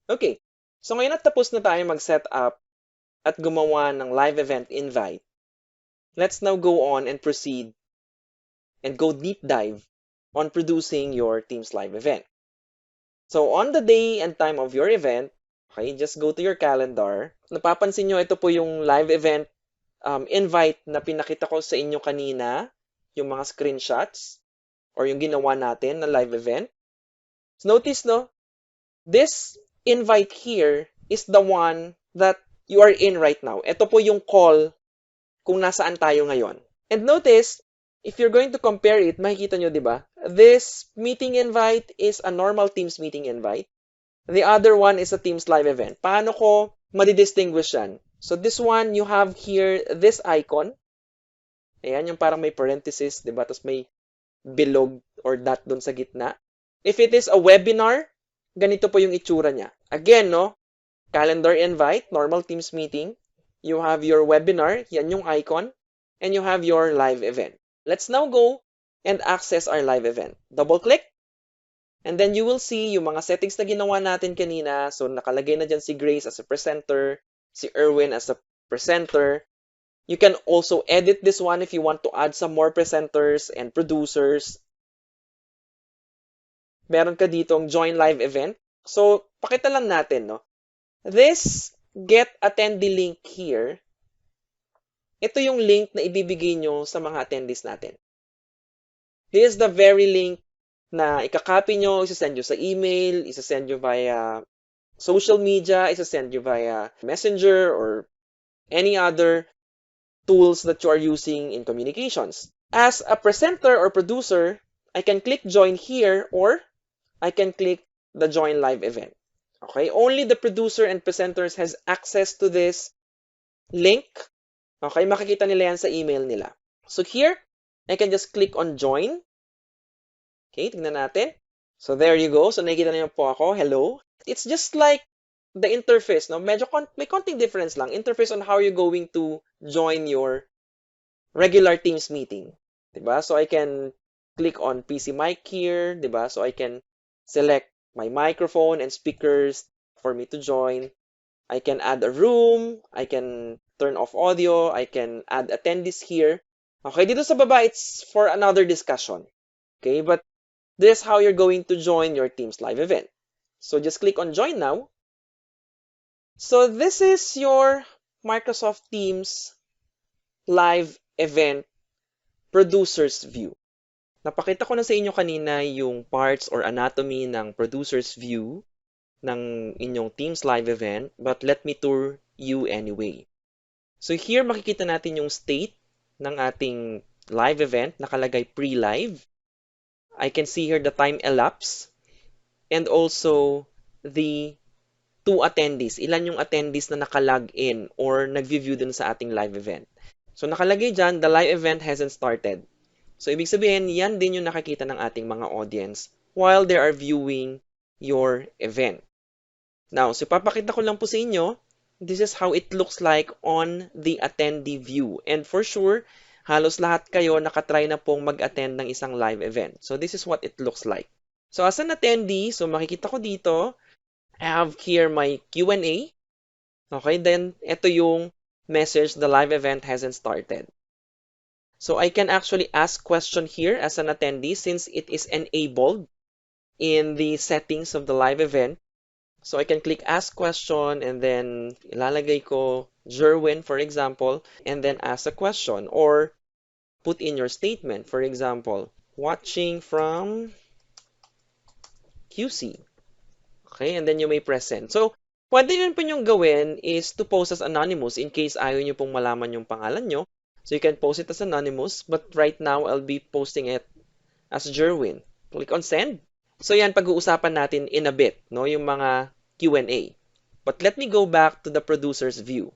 Okay, so ngayon at tapos na tayo mag-set up at gumawa ng live event invite, let's now go on and proceed and go deep dive on producing your Teams live event. So on the day and time of your event, okay, just go to your calendar. Napapansin nyo, ito po yung live event invite na pinakita ko sa inyo kanina, yung mga screenshots or yung ginawa natin na live event. So notice, no, this invite here is the one that you are in right now. Ito po yung call kung nasaan tayo ngayon. And notice, if you're going to compare it, makikita nyo, di ba? This meeting invite is a normal Teams meeting invite. The other one is a Teams live event. Paano ko madidistinguish yan? So this one, you have here this icon. Ayan, yung parang may parenthesis, di ba? Tapos may bilog or dot dun sa gitna. If it is a webinar, ganito po yung itsura niya. Again, no? Calendar invite, normal Teams meeting. You have your webinar, yan yung icon. And you have your live event. Let's now go and access our live event. Double-click. And then you will see yung mga settings na ginawa natin kanina. So nakalagay na dyan si Grace as a presenter, si Erwin as a presenter. You can also edit this one if you want to add some more presenters and producers. Meron ka ditong join live event. So pakita lang natin, no? This get attendee link here, ito yung link na ibibigay nyo sa mga attendees natin. Here's the very link na ikakopy nyo, isasend nyo sa email, isasend nyo via social media, isasend nyo via messenger or any other tools that you are using in communications. As a presenter or producer, I can click join here or I can click the join live event. Okay, only the producer and presenters has access to this link. Okay, makikita nila yan sa email nila. So here, I can just click on join. Okay, tignan natin. So there you go. So nakikita niyo po ako. Hello. It's just like the interface, no? Medyo may konting difference lang. Interface on how you're going to join your regular Teams meeting. Diba? So I can click on PC mic here. Diba? So I can select my microphone and speakers for me to join. I can add a room. I can turn off audio. I can add attendees here. Okay, dito sa baba, it's for another discussion. Okay, but this is how you're going to join your Teams live event. So just click on join now. So this is your Microsoft Teams live event producer's view. Napakita ko na sa inyo kanina yung parts or anatomy ng producer's view ng inyong Teams live event, but let me tour you anyway. So here makikita natin yung state ng ating live event, nakalagay pre-live. I can see here the time elapsed and also the 2 attendees. Ilan yung attendees na nakalog in or nag-view dun sa ating live event. So nakalagay dyan, the live event hasn't started. So ibig sabihin, yan din yung nakakita ng ating mga audience while they are viewing your event. Now, so papakita ko lang po sa inyo, this is how it looks like on the attendee view. And for sure, halos lahat kayo nakatry na pong mag-attend ng isang live event. So this is what it looks like. So as an attendee, so makikita ko dito, I have here my Q&A. Okay, then ito yung message, the live event hasn't started. So I can actually ask question here as an attendee since it is enabled in the settings of the live event. So I can click ask question and then ilalagay ko Jerwin, for example, and then ask a question or put in your statement. For example, watching from QC. Okay, and then you may press send. So, pwede rin po nyo gawin is to post as anonymous in case ayaw nyo pong malaman yung pangalan nyo. So, you can post it as anonymous, but right now, I'll be posting it as Jerwin. Click on send. So, yan, pag-uusapan natin in a bit, no, yung mga Q&A. But let me go back to the producer's view.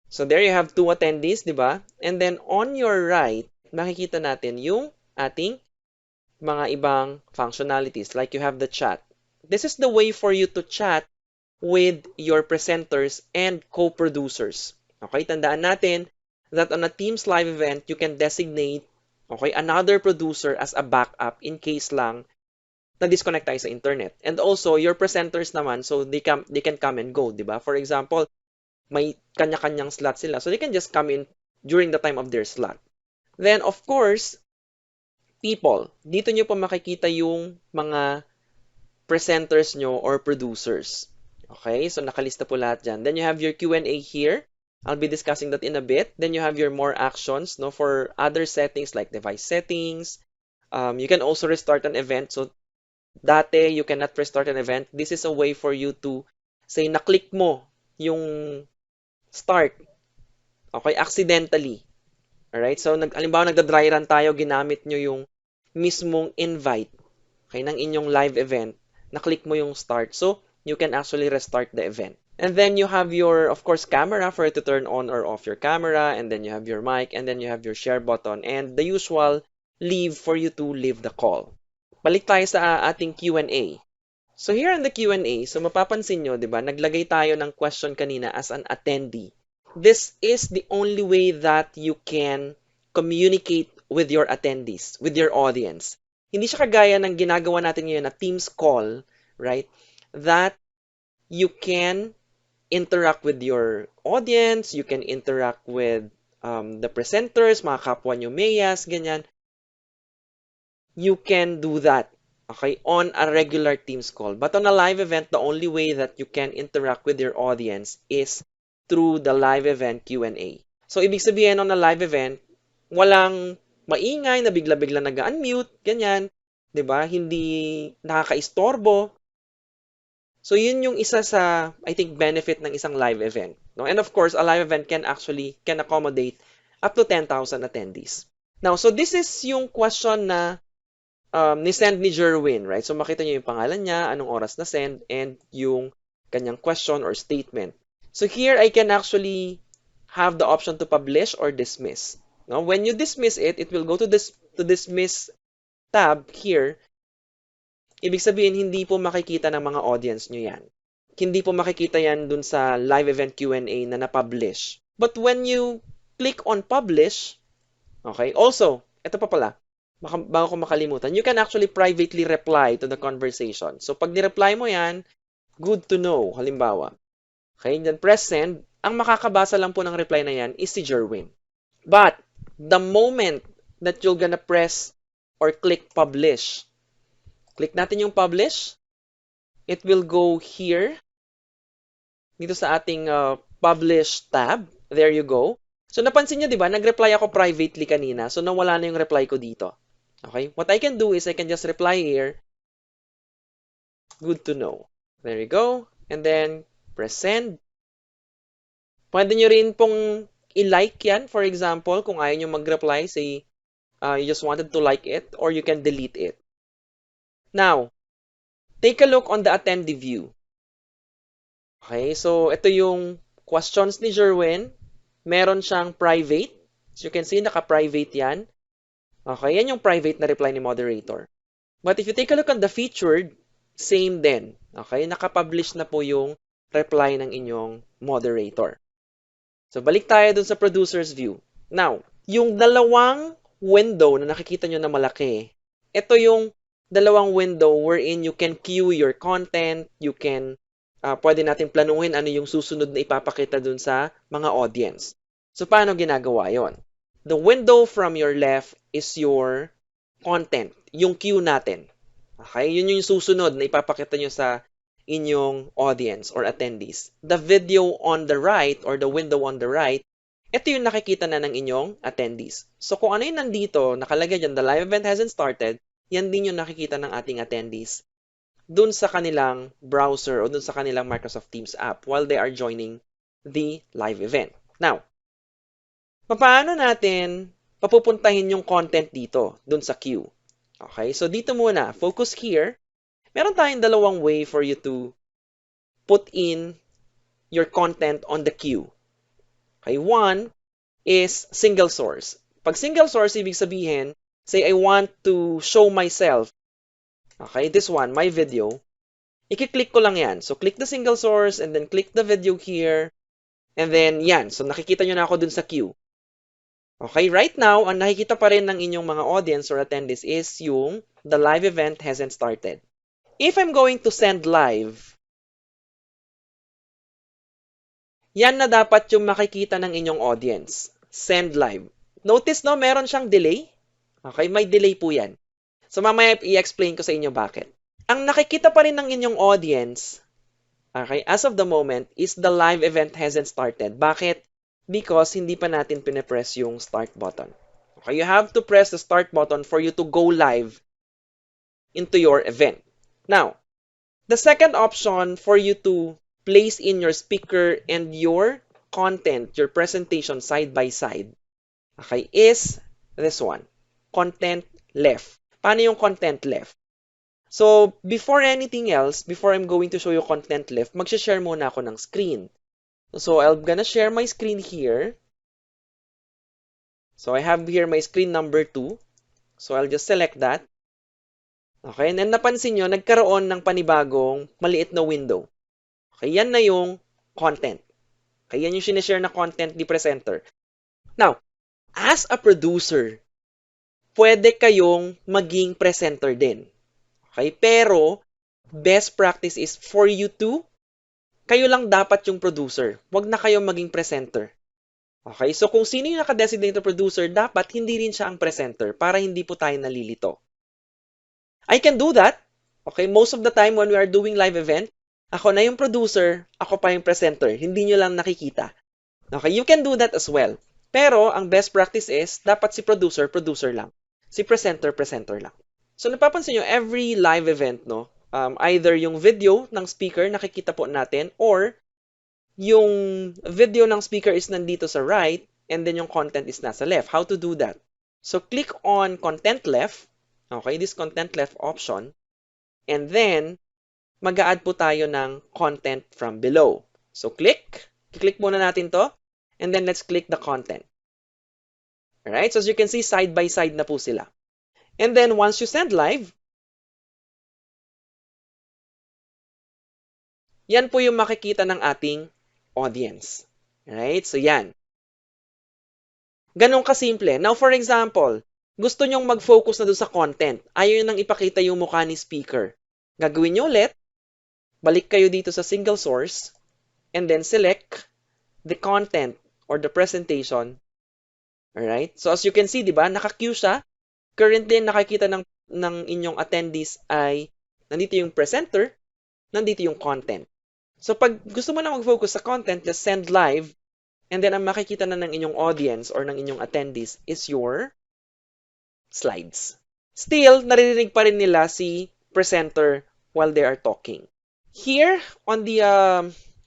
So, there you have 2 attendees, di ba? And then, on your right, makikita natin yung ating mga ibang functionalities. Like you have the chat. This is the way for you to chat with your presenters and co-producers. Okay, tandaan natin that on a Teams live event, you can designate, okay, another producer as a backup in case lang na-disconnect tayo sa internet. And also, your presenters naman, so they can come and go, di ba? For example, may kanya-kanyang slot sila. So they can just come in during the time of their slot. Then, of course, people. Dito nyo po makikita yung mga presenters nyo or producers. Okay, so nakalista po lahat dyan. Then you have your Q&A here. I'll be discussing that in a bit. Then you have your more actions, no, for other settings like device settings. You can also restart an event. So, dati, you cannot restart an event. This is a way for you to say, na-click mo yung start. Okay, accidentally. Alright, so halimbawa nagda-dry run tayo, ginamit nyo yung mismong invite, okay, ng inyong live event, na-click mo yung start. So, you can actually restart the event. And then you have your, of course, camera for you to turn on or off your camera. And then you have your mic. And then you have your share button. And the usual leave for you to leave the call. Balik tayo sa ating Q&A. So here in the Q&A, so mapapansin nyo, di ba, naglagay tayo ng question kanina as an attendee. This is the only way that you can communicate with your attendees, with your audience. Hindi siya kagaya ng ginagawa natin ngayon na Teams call, right? That you can interact with your audience, you can interact with the presenters, mga kapwa nyo mayas, ganyan. You can do that, okay, on a regular Teams call. But on a live event, the only way that you can interact with your audience is through the live event Q&A. So, ibig sabihin on a live event, walang maingay na bigla-bigla nag-unmute, ganyan, 'di ba? Hindi nakakaistorbo. So, yun yung isa sa, I think, benefit ng isang live event. No? And of course, a live event can accommodate up to 10,000 attendees. Now, so this is yung question na ni-send ni Jerwin, right? So, makita nyo yung pangalan niya, anong oras na send, and yung kanyang question or statement. So, here, I can actually have the option to publish or dismiss. No? When you dismiss it, it will go to dismiss tab here. Ibig sabihin, hindi po makikita ng mga audience nyo yan. Hindi po makikita yan dun sa live event Q&A na na-publish. But when you click on publish, okay, also, ito pa pala, bago ko makalimutan, you can actually privately reply to the conversation. So, pag ni-reply mo yan, good to know, halimbawa. Okay, then press send. Ang makakabasa lang po ng reply na yan is si Jerwin. But, the moment that you're gonna press or click publish, click natin yung publish. It will go here. Dito sa ating publish tab. There you go. So, napansin nyo, di ba? Nag-reply ako privately kanina. So, nawala na yung reply ko dito. Okay? What I can do is I can just reply here. Good to know. There you go. And then, press send. Pwede nyo rin pong i-like yan. For example, kung ayaw nyo mag-reply, say, you just wanted to like it, or you can delete it. Now, take a look on the attendee view. Okay, so ito yung questions ni Jerwin. Meron siyang private. As you can see, naka-private yan. Okay, yan yung private na reply ni moderator. But if you take a look on the featured, same din. Okay, naka-publish na po yung reply ng inyong moderator. So, balik tayo dun sa producer's view. Now, yung dalawang window na nakikita nyo na malaki, ito yung dalawang window wherein you can queue your content, you can, pwede natin planuhin ano yung susunod na ipapakita dun sa mga audience. So, paano ginagawa yon? The window from your left is your content, yung queue natin. Okay? Yun yung susunod na ipapakita nyo sa inyong audience or attendees. The video on the right or the window on the right, ito yung nakikita na ng inyong attendees. So, kung ano yung nandito, nakalagay dyan, the live event hasn't started, yan din yung nakikita ng ating attendees dun sa kanilang browser o dun sa kanilang Microsoft Teams app while they are joining the live event. Now, paano natin papupuntahin yung content dito dun sa queue? Okay, so dito muna, focus here. Meron tayong dalawang way for you to put in your content on the queue. Okay, one is single source. Pag single source, ibig sabihin, say I want to show myself. Okay, this one, my video. I-click ko lang yan. So, click the single source and then click the video here. And then, yan. So, nakikita nyo na ako dun sa queue. Okay, right now, ang nakikita pa rin ng inyong mga audience or attendees is yung the live event hasn't started. If I'm going to send live, yan na dapat yung makikita ng inyong audience. Send live. Notice, no, meron siyang delay. Okay, may delay po yan. So mamaya i-explain ko sa inyo bakit. Ang nakikita pa rin ng inyong audience, okay, as of the moment, is the live event hasn't started. Bakit? Because hindi pa natin pinipress yung start button. Okay, you have to press the start button for you to go live into your event. Now, the second option for you to place in your speaker and your content, your presentation side by side, okay, is this one, content left. Paano yung content left? So, before anything else, before I'm going to show you content left, mag-share muna ako ng screen. So, I'm gonna share my screen here. So, I have here my screen number 2. So, I'll just select that. Okay, and then napansin nyo, nagkaroon ng panibagong maliit na window. Okay, yan na yung content. Okay, yan yung sinishare na content ni presenter. Now, as a producer, pwede kayong maging presenter din. Okay, pero best practice is for you to, kayo lang dapat yung producer. Huwag na kayo maging presenter. Okay, so kung sino yung naka-designated producer, dapat hindi rin siya ang presenter para hindi po tayo nalilito. I can do that. Okay, most of the time when we are doing live event, ako na yung producer, ako pa yung presenter. Hindi nyo lang nakikita. Okay, you can do that as well. Pero ang best practice is, dapat si producer, producer lang. Si presenter, presenter lang. So napapansin nyo, every live event, no, either yung video ng speaker nakikita po natin or yung video ng speaker is nandito sa right and then yung content is nasa left. How to do that? So click on content left, okay, this content left option, and then mag-a-add po tayo ng content from below. So click muna natin to, and then let's click the content. Alright, so as you can see, side by side na po sila. And then once you send live, yan po yung makikita ng ating audience. Alright, so yan. Ganun kasimple. Now, for example, gusto nyong mag-focus na doon sa content. Ayaw nang ipakita yung mukha ni speaker. Gagawin nyo ulit, balik kayo dito sa single source, and then select the content or the presentation. Alright, so as you can see, di ba, naka-queue siya. Currently, nakikita ng inyong attendees ay nandito yung presenter, nandito yung content. So, pag gusto mo na mag-focus sa content, just send live, and then ang makikita na ng inyong audience or ng inyong attendees is your slides. Still, naririnig pa rin nila si presenter while they are talking. Here, on the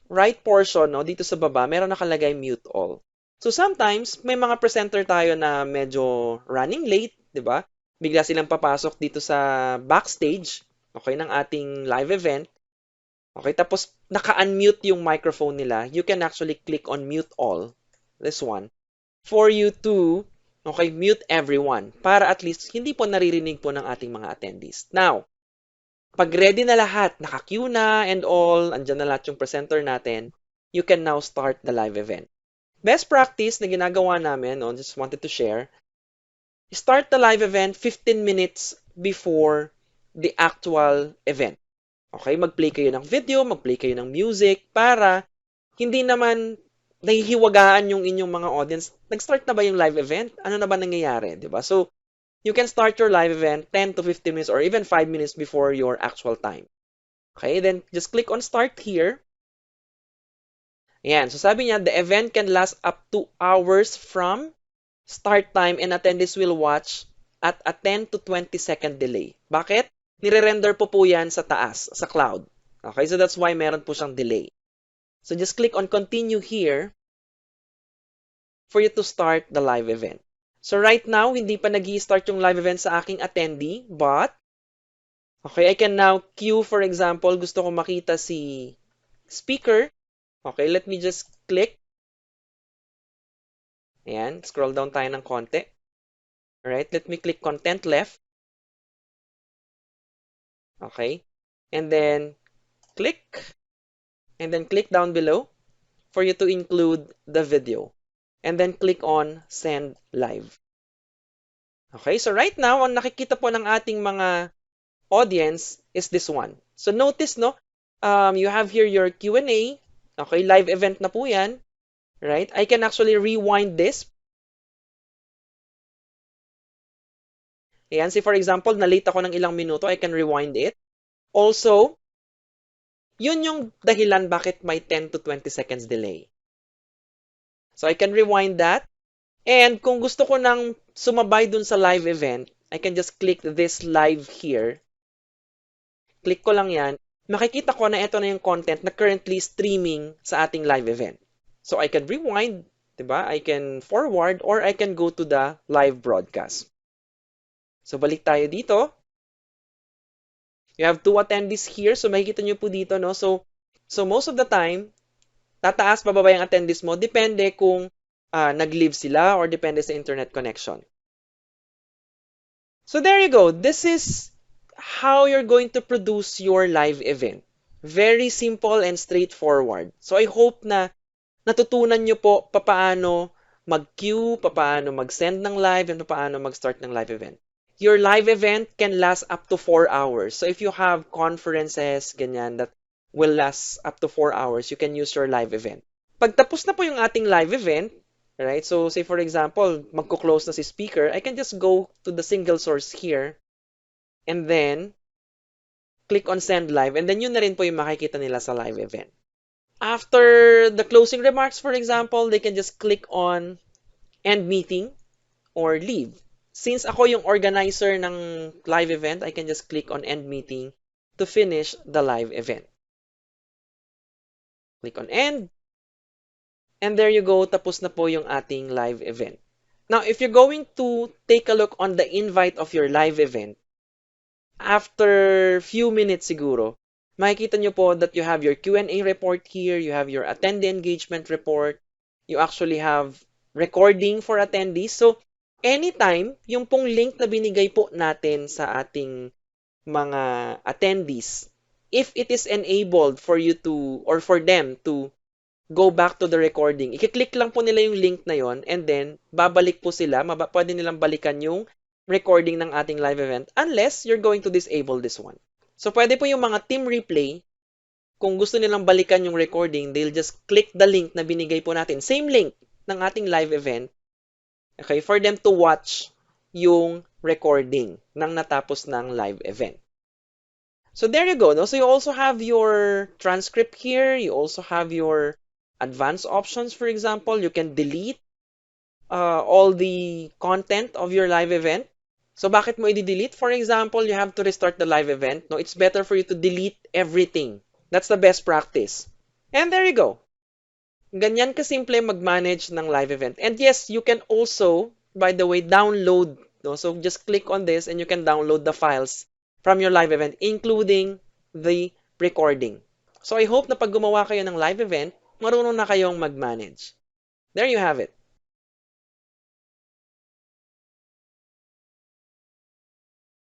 right portion, no, dito sa baba, meron nakalagay mute all. So, sometimes, may mga presenter tayo na medyo running late, di ba? Bigla silang papasok dito sa backstage, okay, ng ating live event. Okay, tapos naka-unmute yung microphone nila. You can actually click on mute all, this one, for you to, okay, mute everyone para at least hindi po naririnig po ng ating mga attendees. Now, pag ready na lahat, naka-queue na and all, andyan na lahat yung presenter natin, you can now start the live event. Best practice na ginagawa namin, just wanted to share, start the live event 15 minutes before the actual event. Okay, mag-play kayo ng video, mag-play kayo ng music para hindi naman nahihiwagaan yung inyong mga audience. Nag-start na ba yung live event? Ano na ba nangyayari? Diba? So, you can start your live event 10 to 15 minutes or even 5 minutes before your actual time. Okay, then just click on start here. Ayan, so sabi niya, the event can last up to hours from start time and attendees will watch at a 10 to 20 second delay. Bakit? Nire-render po yan sa taas, sa cloud. Okay, so that's why meron po siyang delay. So just click on continue here for you to start the live event. So right now, hindi pa nag-i-start yung live event sa aking attendee, but okay, I can now queue, for example, gusto ko makita si speaker. Okay, let me just click. Ayan, scroll down tayo ng konti. Alright, let me click content left. Okay, and then click down below for you to include the video. And then click on send live. Okay, so right now, ang nakikita po ng ating mga audience is this one. So notice, no, you have here your Q&A. Okay, live event na po yan, right? I can actually rewind this. Ayan, see for example, na-late ako ng ilang minuto, I can rewind it. Also, yun yung dahilan bakit may 10 to 20 seconds delay. So I can rewind that. And kung gusto ko nang sumabay dun sa live event, I can just click this live here. Click ko lang yan. Makikita ko na ito na yung content na currently streaming sa ating live event. So I can rewind, diba? I can forward or I can go to the live broadcast. So balik tayo dito. You have two attendees here. So makikita nyo po dito, no? So most of the time, tataas bababa yung attendees mo. Depende kung nag-leave sila or depende sa internet connection. So there you go. This is how you're going to produce your live event. Very simple and straightforward. So I hope na natutunan nyo po paano mag-queue, paano mag-send ng live, and paano mag-start ng live event. Your live event can last up to 4 hours. So if you have conferences, ganyan, that will last up to 4 hours, you can use your live event. Pag tapos na po yung ating live event, right? So say for example, magko-close na si speaker, I can just go to the single source here and then click on send live and then yun na rin po yung makikita nila sa live event. After the closing remarks, for example, they can just click on end meeting or leave. Since ako yung organizer ng live event, I can just click on end meeting to finish the live event. Click on end. And there you go, tapos na po yung ating live event. Now, if you're going to take a look on the invite of your live event, after few minutes siguro, makikita nyo po that you have your Q&A report here, you have your attendee engagement report, you actually have recording for attendees. So, anytime, yung pong link na binigay po natin sa ating mga attendees, if it is enabled for you to, or for them to go back to the recording, i-click lang po nila yung link na yon and then, babalik po sila, pwede nilang balikan yung recording ng ating live event unless you're going to disable this one. So, pwede po yung mga team replay, kung gusto nilang balikan yung recording, they'll just click the link na binigay po natin. Same link ng ating live event, okay, for them to watch yung recording ng natapos ng live event. So, there you go. No? So, you also have your transcript here. You also have your advanced options, for example. You can delete all the content of your live event. So, bakit mo i-delete? For example, you have to restart the live event. No, it's better for you to delete everything. That's the best practice. And there you go. Ganyan kasimple mag-manage ng live event. And yes, you can also, by the way, download. No? So, just click on this and you can download the files from your live event, including the recording. So, I hope na pag gumawa kayo ng live event, marunong na kayong mag-manage. There you have it.